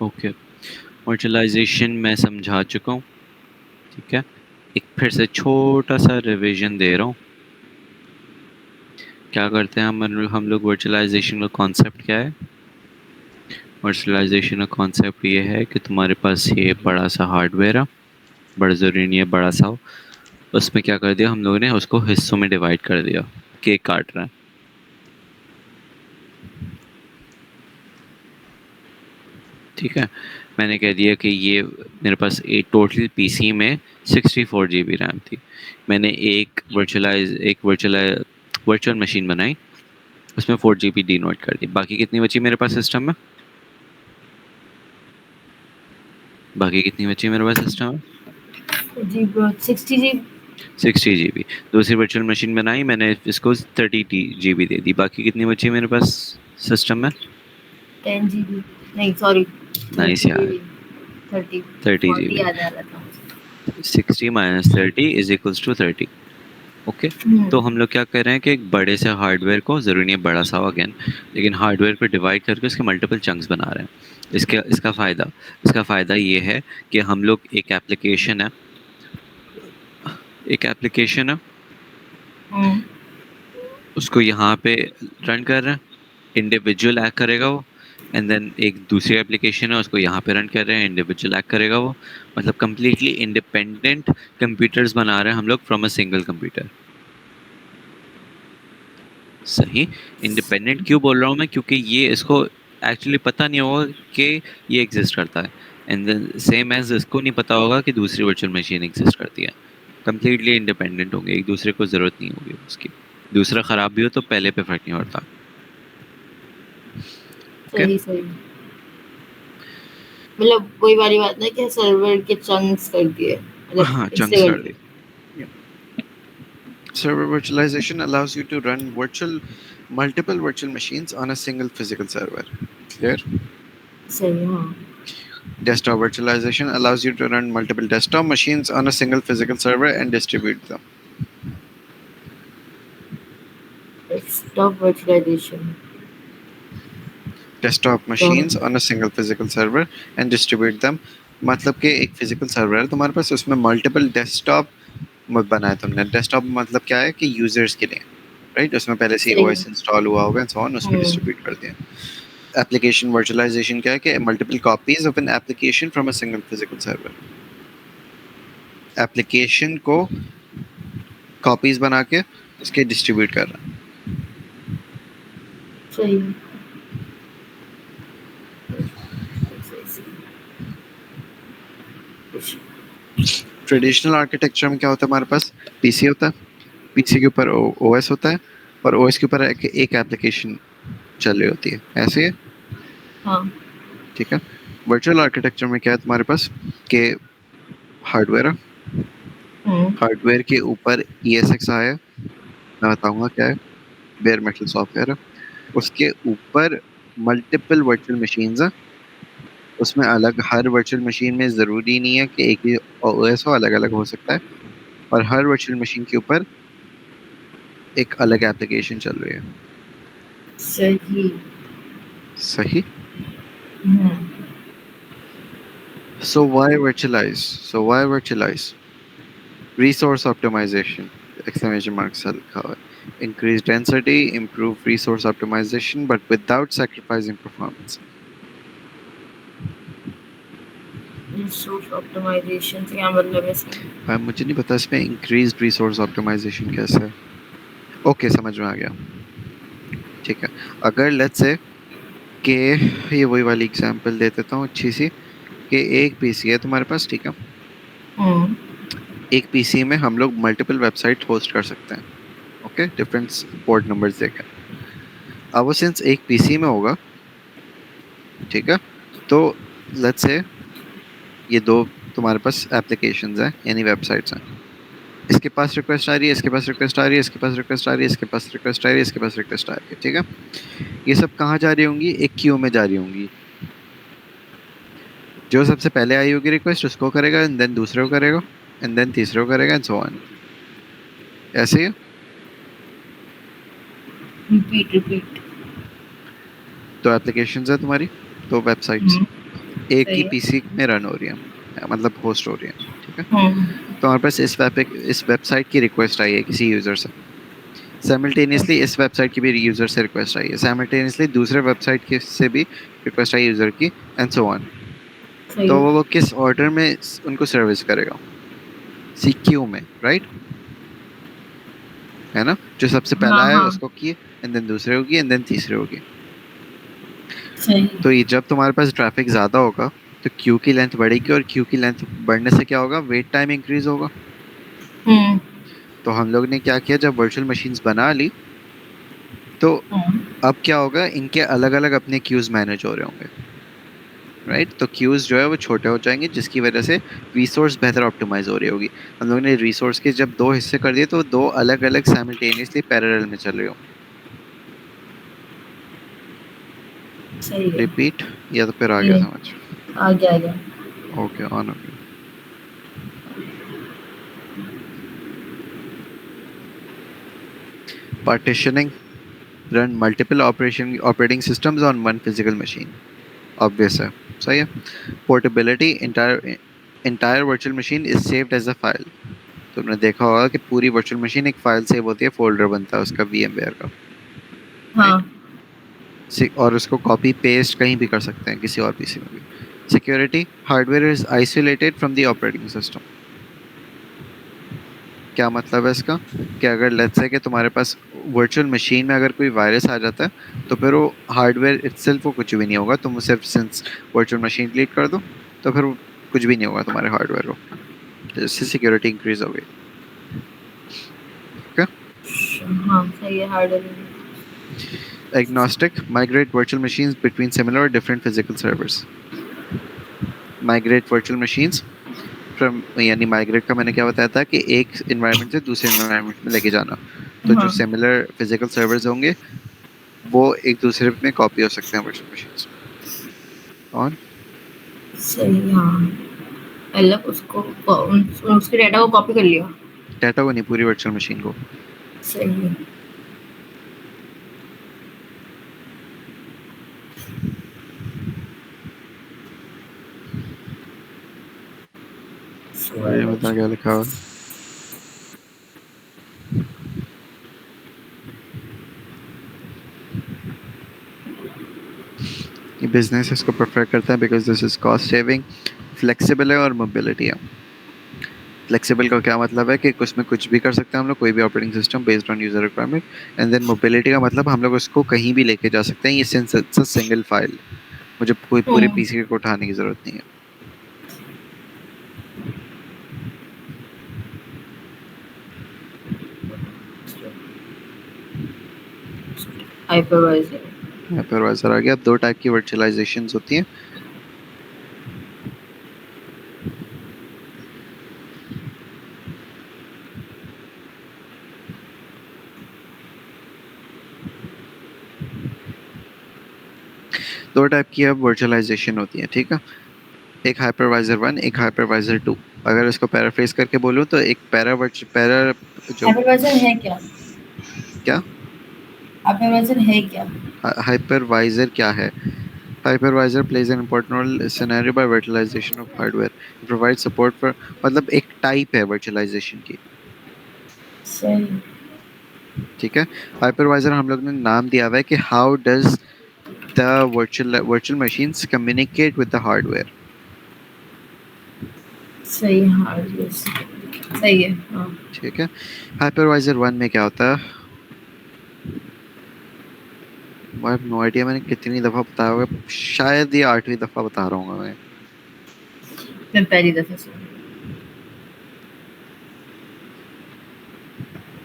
Okay, virtualisation मैं समझा चुका हूँ, ठीक है। एक फिर से छोटा सा रिवीजन दे रहा हूँ। क्या करते हैं हम लोग वर्चुअलाइजेशन का कॉन्सेप्ट क्या है? वर्चुअलाइजेशन का कॉन्सेप्ट ये है कि तुम्हारे पास ये बड़ा सा हार्डवेयर है, बड़ा ज़रूरी नहीं है बड़ा सा हो। उसमें क्या कर दिया हम लोगों ने, उसको हिस्सों में डिवाइड कर दिया। केक काट रहा है, ठीक है। मैंने कह दिया कि ये मेरे पास एक टोटल पीसी में 64 GB रैम थी। मैंने वर्चुअल मशीन बनाई, उसमें 4 GB डी नोट कर दी। बाकी कितनी बची मेरे पास सिस्टम में? बाकी कितनी बची मेरे पास सिस्टम में? जी ब्रो 60 GB। 60 GB। दूसरी वर्चुअल मशीन बनाई मैंने, इसको 30 GB दे दी। बाकी कितनी बची मेरे पास सिस्टम में? 10 GB, नहीं सॉरी, नाइस यार। 30 30 30 40 GB याद आ रहा था। 60 - 30 इज इक्वल्स टू 30। ओके। तो हम लोग क्या कर रहे हैं कि एक बड़े से हार्डवेयर को, ज़रूरी नहीं है बड़ा सा हो अगेन, लेकिन हार्डवेयर को डिवाइड करके उसके मल्टीपल चंक्स बना रहे हैं। इसका फ़ायदा ये है कि हम लोग एक एप्लीकेशन है, उसको यहाँ पे रन कर रहे हैं, इंडिविजुअल एक्ट करेगा वो। एंड देन एक दूसरी एप्लीकेशन है, उसको यहाँ पे रन कर रहे हैं, इंडिविजुअल एक्ट करेगा वो। मतलब कंप्लीटली इंडिपेंडेंट कंप्यूटर्स बना रहे हैं हम लोग फ्रॉम अ सिंगल कंप्यूटर। सही। इंडिपेंडेंट क्यों बोल रहा हूँ मैं? क्योंकि ये इसको एक्चुअली पता नहीं होगा कि ये एग्जिस्ट करता है, एंड देन सेम एज इसको नहीं पता होगा कि दूसरी वर्चुअल मशीन एग्जिस्ट करती है। कंप्लीटली इंडिपेंडेंट होंगे, एक दूसरे को ज़रूरत नहीं होगी उसकी। दूसरा ख़राब भी हो तो पहले पे फर्क नहीं पड़ता। ओके। सही सही। मतलब कोई वाली बात नहीं कि सर्वर के चंक्स कर दिए, मतलब हाँ, इससे चंक्स कर कर दिए। दी। Server virtualization allows you to run multiple virtual machines on a single physical server. Clear? सही, हाँ। Desktop virtualization allows you to run multiple desktop machines on a single physical server and distribute them. Desktop virtualization Desktop क्या machines है? on a single physical server and distribute them. मतलब कि एक physical server है तुम्हारे पास, उसमें multiple desktop बनाया तुमने। डेस्कटॉप मतलब क्या है कि यूजर्स के लिए, राइट? उसमें पहले से सही। ओएस इंस्टॉल हुआ होगा एंड सो ऑन, उसको डिस्ट्रीब्यूट कर दिया। एप्लीकेशन वर्चुअलाइजेशन क्या है कि multiple copies of an application from a single physical server. Application को कॉपीज बना के उसके डिस्ट्रीब्यूट कर रहा है। सही। ट्रेडिशनल आर्किटेक्चर में क्या होता है? हमारे पास पीसी होता है, पीसी के ऊपर ओएस होता है, और ओएस के ऊपर एक एप्लीकेशन चल रही होती है, ऐसे है, हाँ। ठीक है। वर्चुअल आर्किटेक्चर में क्या है तुम्हारे पास कि हार्डवेयर है, हार्डवेयर के ऊपर ESXi है, मैं बताऊंगा क्या है, बेयर मेटल सॉफ्टवेयर है। उसके ऊपर मल्टीपल वर्चुअल मशीन्स हैं, उसमें अलग, हर वर्चुअल मशीन में ज़रूरी नहीं है कि एक ही ओएस हो, अलग अलग हो सकता है। और हर वर्चुअल मशीन के ऊपर एक अलग एप्लीकेशन चल रही है। सही। सही। So why virtualize? Resource optimization! Exclamation mark से लिखा हुआ है। Increase density, improve resource optimization, but without sacrificing performance. Resource optimisation से क्या मतलब है इसका? भाई मुझे नहीं पता इसमें increased resource optimization कैसे है। ओके, समझ में आ गया, ठीक है। अगर लेट्स से कि ये वही वाली एग्जांपल दे देता हूँ अच्छी सी, कि एक पीसी है तुम्हारे पास, ठीक है। एक पीसी में हम लोग मल्टीपल वेबसाइट होस्ट कर सकते हैं, ओके, डिफरेंट पोर्ट नंबर्स देकर। अब वो सिंस एक पीसी में होगा, ठीक है, तो लेट्स से ये दो तुम्हारे पास एप्लीकेशंस हैं, यानी वेबसाइट्स हैं। इसके पास रिक्वेस्ट आ रही है, इसके पास रिक्वेस्ट आ रही है, इसके पास रिक्वेस्ट आ रही है, इसके पास रिक्वेस्ट आ रही है, इसके पास रिक्वेस्ट आ रही है, ठीक है। ये सब कहाँ जा रही होंगी? एक क्यू में जा रही होंगी। जो सबसे पहले आई होगी रिक्वेस्ट उसको करेगा, एंड देन दूसरे को करेगा, एंड देन तीसरे को करेगा, एंड सो ऑन। ऐसे ही है। Repeat repeat. तो एप्लीकेशंस है तुम्हारी, दो वेबसाइट्स एक सही ही है। पीसी में रन हो रही है, मतलब होस्ट हो रही है, ठीक है। हम्म। तो हमारे पास इस वेबसाइट की रिक्वेस्ट आई है किसी यूज़र से, साइमल्टेनियसली इस वेबसाइट की भी यूज़र से रिक्वेस्ट आई है, साइमल्टेनियसली दूसरे वेबसाइट की से भी रिक्वेस्ट आई यूज़र की, एंड सो ऑन। सही तो है। वो किस ऑर्डर में उनको सर्विस करेगा? सीक्यू में, राइट, है ना? जो सबसे हाँ पहला है हाँ। उसको की, एंड देन दूसरे होगी, एंड देन तीसरे होगी। सही। तो ये जब तुम्हारे पास ट्रैफिक ज़्यादा होगा तो क्यू की लेंथ बढ़ेगी, और क्यू की लेंथ बढ़ने से क्या होगा? वेट टाइम इंक्रीज होगा। हम्म। तो हम लोग ने क्या किया, जब वर्चुअल मशीन्स बना ली, तो अब क्या होगा, इनके अलग अलग अपने क्यूज मैनेज हो रहे होंगे, राइट। तो क्यूज जो है वो छोटे हो जाएंगे, जिसकी वजह से रिसोर्स बेहतर ऑप्टिमाइज हो रही होगी। हम लोग ने रिसोर्स के जब दो हिस्से कर दिए तो दो अलग अलग साइमल्टेनियसली पैरेलल में चल रहे होंगे। सही है। रिपीट, या तो फिर आ गया ये समझ? आ गया आ गया। ओके, ऑन हो गया। Partitioning, run multiple operating systems on one physical machine, obvious है, सही है। Portability, entire virtual machine is saved as a file. तुमने देखा होगा कि पूरी वर्चुअल मशीन एक फाइल सेव होती है, फोल्डर बनता है उसका VMware का, हाँ। राइट। और उसको कॉपी पेस्ट कहीं भी कर सकते हैं, किसी और पीसी में भी। Security, hardware is isolated from the operating system. क्या मतलब है इसका? कि अगर लेट्स से कि तुम्हारे पास वर्चुअल मशीन में अगर कोई वायरस आ जाता है, तो फिर वो हार्डवेयर इटसेल्फ वो कुछ भी नहीं होगा, तुम सिर्फ सिंस वर्चुअल मशीन डिलीट कर दो, तो फिर वो कुछ भी नहीं होगा तुम्हारे हार्डवेयर को, जिससे सिक्योरिटी इंक्रीज हो गई, ठीक है। हाँ सही है। Hardware. Agnostic, migrate virtual machines between similar और different physical servers. Migrate virtual machines from, यानी माइग्रेट का मैंने क्या बताया था कि एक इन्वायरमेंट से दूसरे इन्वायरमेंट में लेके जाना। तो जो हाँ सिमिलर फिजिकल सर्वर्स होंगे वो एक दूसरे में कॉपी हो सकते हैं वर्चुअल मशीन्स। और सही। हाँ मतलब उसके डाटा को कॉपी कर लिया। डाटा को नहीं, पूरी वर्चुअल मशीन को। सही है। और ये बता क्या लिखा हुआ है? ये बिजनेस इसको प्रेफर करता है because this is cost saving, flexible है और मोबिलिटी है। फ्लेक्सिबल का क्या मतलब है कि उसमें कुछ भी कर सकते हैं हम लोग, कोई भी operating system based on user requirement. And then mobility का मतलब हम लोग उसको कहीं भी लेके जा सकते हैं, ये since it's a single file, मुझे कोई पूरे हम्म। पीसी को उठाने की जरूरत नहीं है। हाइपरवाइजर। हाइपरवाइजर आ गया। अब दो टाइप की वर्चुअलाइजेशन होती हैं। दो टाइप की अब वर्चुअलाइजेशन होती है, ठीक है। एक हाइपरवाइजर 1, एक हाइपरवाइजर 2। अगर इसको पैराफ्रेज करके बोलूँ तो एक पैरा जो, हाइपरवाइजर है क्या? क्या? हाइपरवाइजर है क्या? हाइपरवाइजर क्या है? Hypervisor plays an important role in scenario by virtualization of hardware. It provides support for, मतलब एक टाइप है वर्चुअलाइजेशन की, सही। ठीक है। हाइपरवाइजर हम लोग ने नाम दिया हुआ है कि how does the virtual machines communicate with the hardware, सही। हार्डवेयर सही है। हाँ। ठीक है। हाइपरवाइजर 1 में क्या होता है? आई हैव नो आइडिया, मैंने कितनी दफा बताया होगा, शायद ये 8वीं दफा बता रहा हूँ मैं। मैं पहली दफा सुन।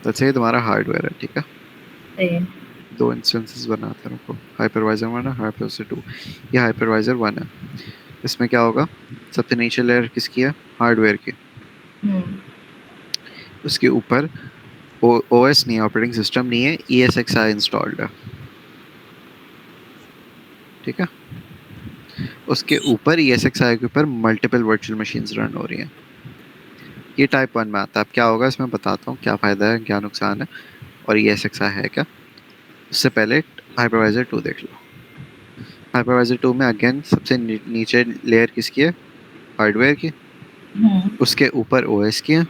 तो ये तुम्हारा हार्डवेयर है, ठीक है। सही है। दो इंस्टेंसेस बनाते हैं रुको, हाइपरवाइजर 1 और हाइपरवाइजर 2। ये हाइपरवाइजर 1 है। इसमें क्या होगा? सबसे नीचे लेयर किसकी है? हार्डवेयर की। हम्म। उसके ऊपर ओएस नहीं है, ऑपरेटिंग सिस्टम नहीं है, ESXi इंस्टॉल्ड है, ठीक है। उसके ऊपर ESXi के ऊपर मल्टीपल वर्चुअल मशीन्स रन हो रही हैं। ये टाइप 1 में आता है। अब क्या होगा इसमें बताता हूँ, क्या फ़ायदा है, क्या नुकसान है, और ESXi है क्या। उससे पहले हाइपरवाइजर 2 देख लो। हाइपरवाइजर 2 में अगेन सबसे नीचे लेयर किसकी है? हार्डवेयर की। उसके ऊपर ओएस की है।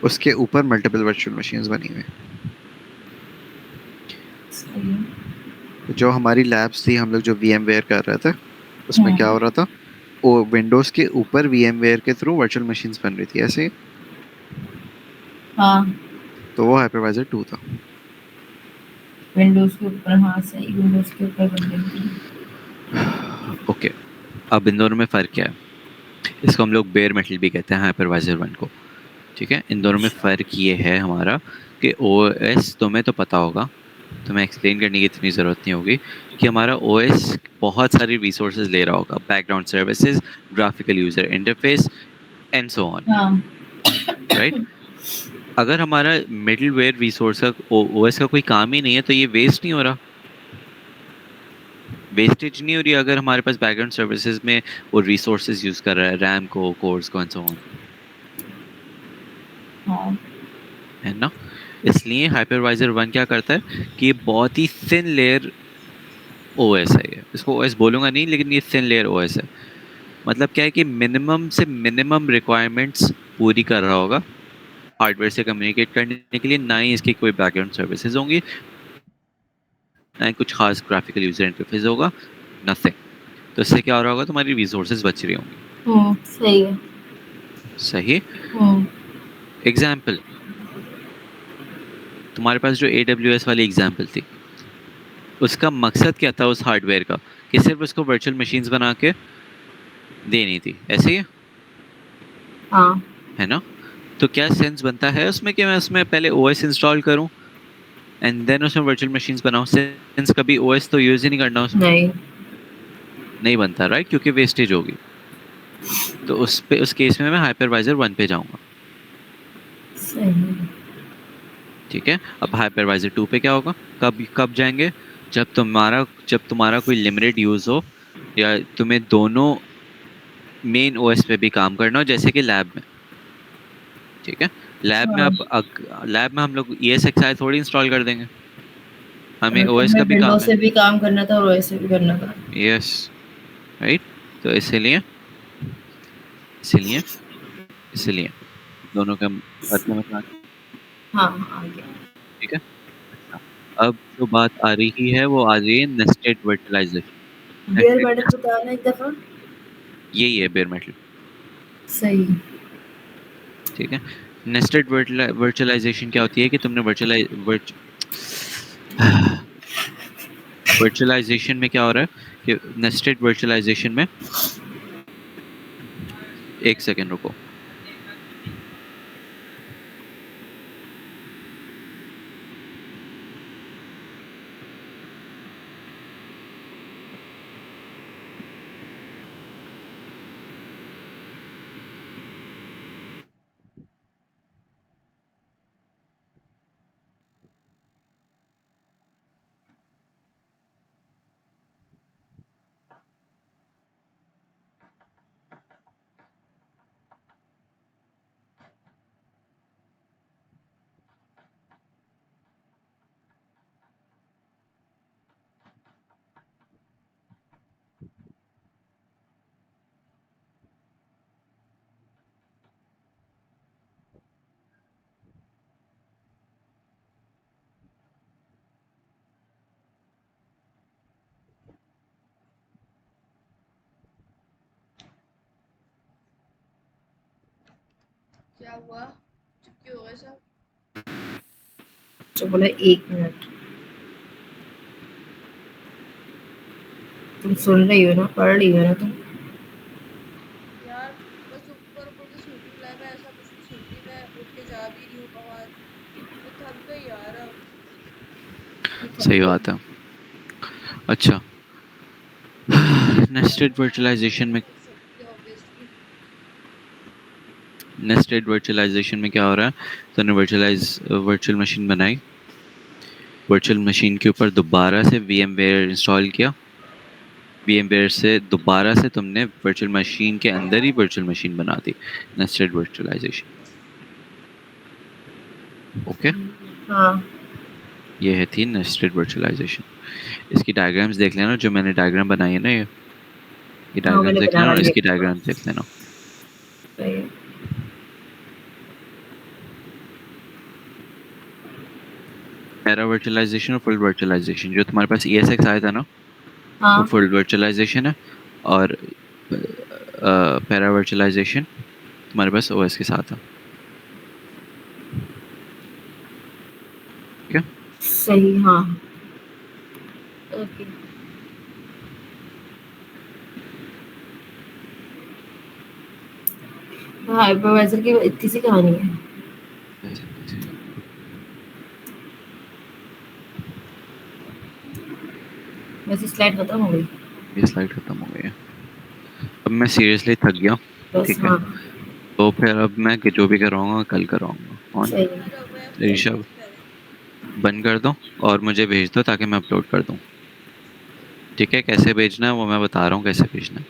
उसके ऊपर मल्टीपल वर्चुअल मशीन्स बनी हुई हैं। सही है। तो जो हमारी लैब्स थी, हम लोग जो VMware कर रहे थे, उसमें क्या हो रहा था? वो विंडोज के ऊपर VMware के थ्रू वर्चुअल मशीन्स बन रही थी ऐसे ही। हाँ, तो वो हाइपरवाइजर 2 था। विंडोज के ऊपर, हाँ सही, विंडोज के ऊपर बन रही थी। ओके, अब इन दोनों में फ़र्क क्या है? इसको हम लोग बेयर मेटल भी कहते हैं, हाइपरवाइजर 1 को। ठीक है, इन दोनों में फ़र्क ये है हमारा कि ओएस तुम्हें तो पता होगा, तुम्हें एक्सप्लेन करने की इतनी ज़रूरत नहीं होगी कि हमारा ओएस बहुत सारी रिसोर्सेज ले रहा होगा, background services, graphical user interface and so on, हाँ, राइट? अगर हमारा मिडलवेयर रिसोर्स का ओएस का कोई काम ही नहीं है, तो ये वेस्ट नहीं हो रहा, वेस्टेज नहीं हो रही अगर हमारे पास बैकग्राउंड सर्विसेज में वो रिसोर्सेज यूज़ कर रहा है, रैम को, कोर्स को एंड सो ऑन, हाँ, है ना? इसलिए हाइपरवाइजर 1 क्या करता है कि ये बहुत ही थिन लेयर ओएस है। ये इसको ओएस बोलूँगा नहीं, लेकिन ये थिन लेयर ओएस है। मतलब क्या है कि मिनिमम से मिनिमम रिक्वायरमेंट्स पूरी कर रहा होगा हार्डवेयर से कम्युनिकेट करने के लिए। ना ही इसकी कोई बैकग्राउंड सर्विसेज होंगी, ना ही कुछ खास ग्राफिकल यूजर इंटरफेस होगा, नथिंग। तो इससे क्या हो रहा होगा? तुम्हारी रिसोर्सेज बच रही होंगी। सही है। सही। एग्जाम्पल, तुम्हारे पास जो AWS वाली एग्जाम्पल थी, उसका मकसद क्या था उस हार्डवेयर का? कि सिर्फ उसको वर्चुअल मशीन्स बना के देनी थी, ऐसे ही है? हाँ, है ना? तो क्या सेंस बनता है उसमें कि मैं उसमें पहले ओएस इंस्टॉल करूं एंड देन उसमें वर्चुअल मशीन्स बनाऊं? सेंस कभी ओएस तो यूज ही नहीं करना उसमें, नहीं, नहीं बनता, राइट? क्योंकि वेस्टेज होगी। तो उस केस में मैं हाइपरवाइजर 1 पे जाऊंगा। सही है। ठीक है, अब हाइपरवाइजर 2 पे क्या होगा? कब कब जाएंगे? जब तुम्हारा कोई लिमिटेड यूज हो, या तुम्हें दोनों मेन ओएस पे भी काम करना हो, जैसे कि लैब में। ठीक है, लैब में हाँ, लैब में हम लोग ESXi थोड़ी इंस्टॉल कर देंगे, हमें मतलब ओएस मैं का भी विंडोज काम है। से भी काम करना था और ओएस से भी करना था। Yes, right. तो इसीलिए इसीलिए इसीलिए दोनों का फर्क समझ में आ गया? हाँ, हाँ, आ गया। ठीक है। अच्छा, अब जो बात आ रही है वो आ रही है नेस्टेड वर्चुअलाइजेशन। बेयर मेटल बताना एक दफा। यही है बेयर मेटल। सही। ठीक है, नेस्टेड वर्चुअलाइजेशन क्या होती है कि तुमने वर्चुअलाइजेशन में क्या हो रहा है कि नेस्टेड वर्चुअलाइजेशन में, एक सेकेंड रुको। क्या हुआ? चुप क्यों हो गए सब? तो बोला 1 मिनट। तुम सुन रही हो ना, पढ़ रही हो ना तुम? यार बस ऊपर ऊपर से सुन रही हूँ, मैं ऐसा कुछ नहीं सुन रही, मैं उठ के जा भी रही हूँ बाहर। मैं थक गई यार अब। सही बात है। अच्छा, नेस्टेड वर्चुअलाइजेशन में थक सकती है ऑब्वियसली। नेस्टेड वर्चुअलाइजेशन में क्या हो रहा है? तो ने वर्चुअल मशीन बनाई, वर्चुअल मशीन के ऊपर दोबारा से VMware इंस्टॉल किया, VMware से दोबारा से तुमने वर्चुअल मशीन के अंदर ही वर्चुअल मशीन बना दी। Nested virtualisation. ओके, हाँ, ये है थी नेस्टेड वर्चुअलाइजेशन। इसकी डायग्राम्स देख लेना, जो मैंने डायग्राम बनाई है ना, ये हाँ डायग्राम्स मैंने देख बना लेना और वाली इसकी है। डायग्राम्स देख लेना। सही है। पैरा वर्चुअलाइजेशन और फुल वर्चुअलाइजेशन, जो तुम्हारे पास ESX आया था ना, वो हाँ फुल वर्चुअलाइजेशन है, और पैरा वर्चुअलाइजेशन तुम्हारे पास OS के साथ है। ठीक है, सही, हाँ ओके। हाइपरवाइजर की इतनी सी कहानी है। वैसे स्लाइड खत्म हो गई ये स्लाइड खत्म हो गई है। अब मैं सीरियसली थक गया। बस। ठीक है, हाँ तो फिर अब मैं जो भी कराऊंगा कल कराऊंगा। कौन? सही है। मैं फोन ऋषभ, बंद करे। बंद कर दो और मुझे भेज दो ताकि मैं अपलोड कर दूं। ठीक है, कैसे भेजना है वो मैं बता रहा हूँ, कैसे भेजना है।